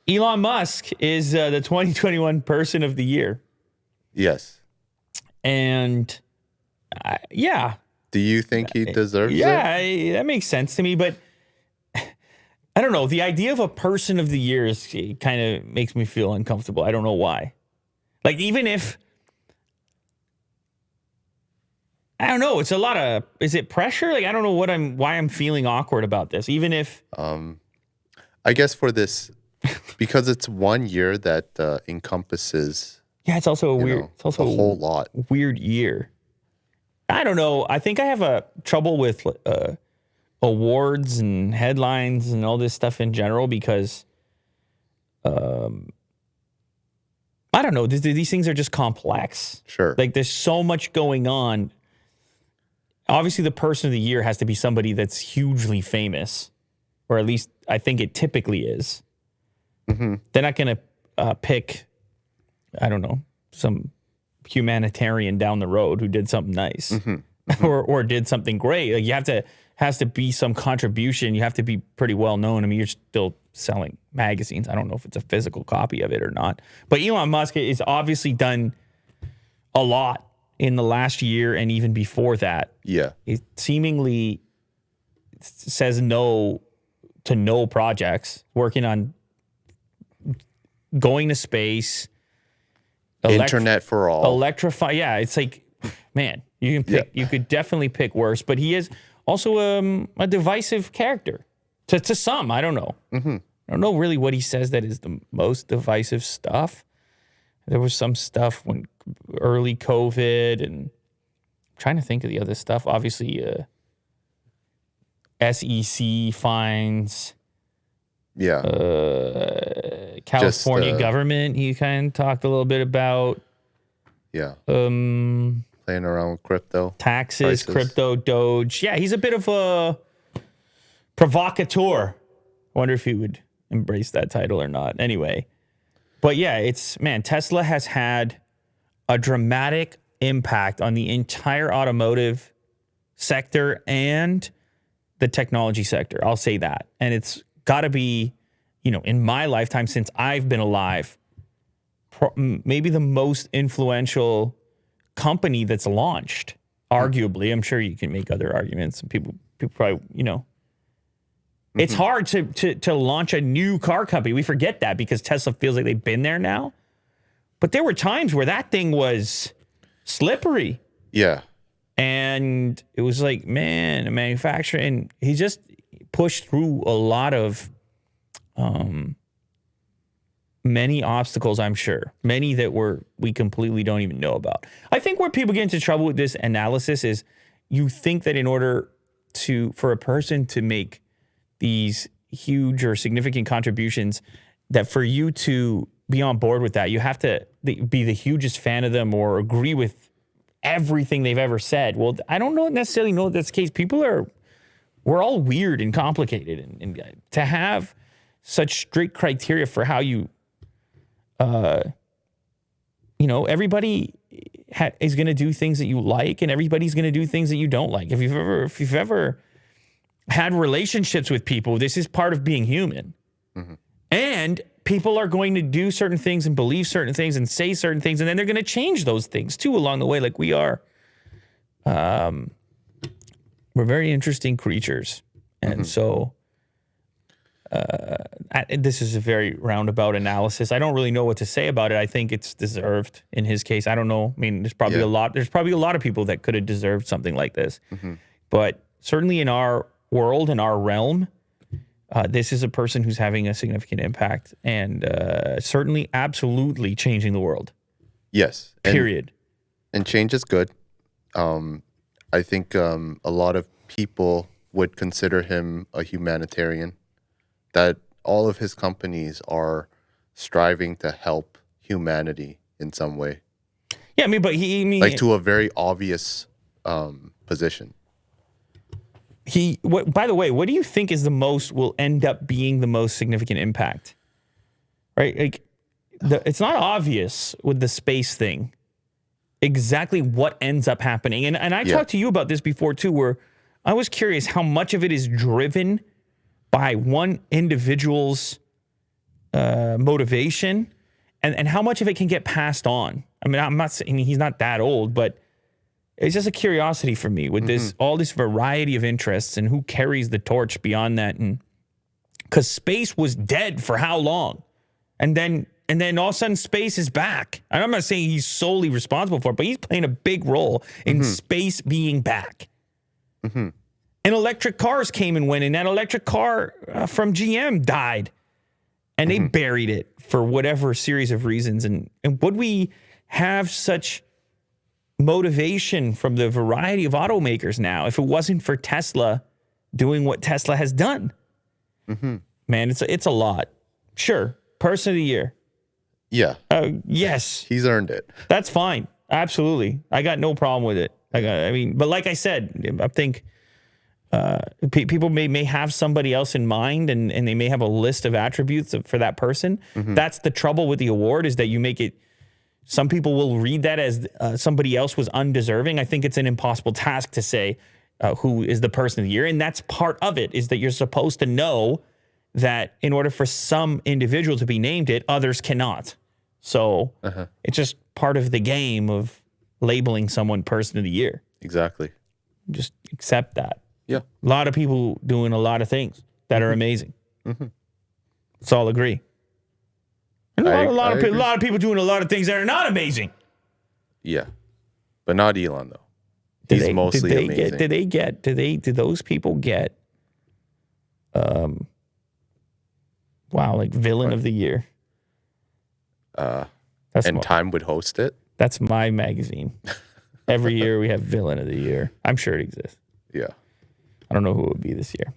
Elon Musk is the 2021 Person of the Year. Yes. And yeah. Do you think he deserves it? Yeah, that makes sense to me. But I don't know. The idea of a Person of the Year kind of makes me feel uncomfortable. I don't know why. Like, even if, I don't know, it's a lot of, is it pressure? Like, I don't know why I'm feeling awkward about this. Even if, I guess for this, because it's 1 year that encompasses. yeah, it's also it's also a whole lot. Weird year. I don't know. I think I have a trouble with awards and headlines and all this stuff in general because, I don't know. These things are just complex. Sure. Like, there's so much going on. Obviously, the Person of the Year has to be somebody that's hugely famous, or at least I think it typically is. Mm-hmm. They're not going to pick, I don't know, some humanitarian down the road who did something nice or did something great. Like, has to be some contribution. You have to be pretty well known. I mean, you're still selling magazines. I don't know if it's a physical copy of it or not. But Elon Musk has obviously done a lot in the last year and even before that. Yeah. It seemingly says no to no projects, working on going to space, internet for all, electrify. Yeah, it's like, man, you can pick. You could definitely pick worse, but he is also a divisive character to some. I don't know. I don't know really what he says that is the most divisive stuff. There was some stuff when early COVID, and I'm trying to think of the other stuff. Obviously, SEC fines. Yeah. California government, he kind of talked a little bit about. Yeah. Playing around with crypto. Taxes, crypto, Doge. Yeah, he's a bit of a provocateur. I wonder if he would embrace that title or not. Anyway. But yeah, Tesla has had a dramatic impact on the entire automotive sector and the technology sector. I'll say that. And it's got to be, in my lifetime since I've been alive, maybe the most influential company that's launched. Arguably, I'm sure you can make other arguments. People probably, it's hard to launch a new car company. We forget that because Tesla feels like they've been there now. But there were times where that thing was slippery. Yeah. And it was like, man, a manufacturer. And he just pushed through a lot of many obstacles, I'm sure. Many that we completely don't even know about. I think where people get into trouble with this analysis is you think that in order for a person to make these huge or significant contributions, that for you to be on board with that, you have to be the hugest fan of them or agree with everything they've ever said. Well, I don't necessarily know that's the case. We're all weird and complicated, and to have such strict criteria for how you, everybody is going to do things that you like, and everybody's going to do things that you don't like. If you've ever had relationships with people, this is part of being human. And people are going to do certain things and believe certain things and say certain things, and then they're going to change those things too along the way, like we are. We're very interesting creatures. And so this is a very roundabout analysis. I don't really know what to say about it. I think it's deserved in his case. I don't know. I mean, there's probably a lot of people that could have deserved something like this. But certainly in our world, in our realm, this is a person who's having a significant impact and certainly absolutely changing the world. Yes. Period. And change is good. I think a lot of people would consider him a humanitarian, that all of his companies are striving to help humanity in some way. Yeah, I mean, but like to a very obvious position. By the way, what do you think will end up being the most significant impact? Right? Like, it's not obvious with the space thing exactly what ends up happening. And I talked to you about this before too, where I was curious how much of it is driven by one individual's motivation and how much of it can get passed on. I mean, I'm not saying he's not that old, but it's just a curiosity for me with this all this variety of interests and who carries the torch beyond that. And because space was dead for how long, and then all of a sudden space is back. And I'm not saying he's solely responsible for it, but he's playing a big role in space being back. And electric cars came and went, and that electric car from GM died, and they buried it for whatever series of reasons. And would we have such motivation from the variety of automakers now if it wasn't for Tesla doing what Tesla has done? Man, it's a lot. Sure, person of the year. Yeah. Yes. He's earned it. That's fine. Absolutely. I got no problem with it. I mean, but like I said, I think people may have somebody else in mind, and they may have a list of attributes for that person. That's the trouble with the award, is that you make it, some people will read that as somebody else was undeserving. I think it's an impossible task to say who is the person of the year. And that's part of it, is that you're supposed to know that in order for some individual to be named it, others cannot. So it's just part of the game of labeling someone person of the year. Exactly. Just accept that. Yeah. A lot of people doing a lot of things that are amazing. Let's all agree. And a lot of people doing a lot of things that are not amazing. Yeah. But not Elon, though. He's mostly amazing. Do those people get, like villain of the year? Time would host it. That's my magazine. Every year we have villain of the year. I'm sure it exists. Yeah. I don't know who it would be this year.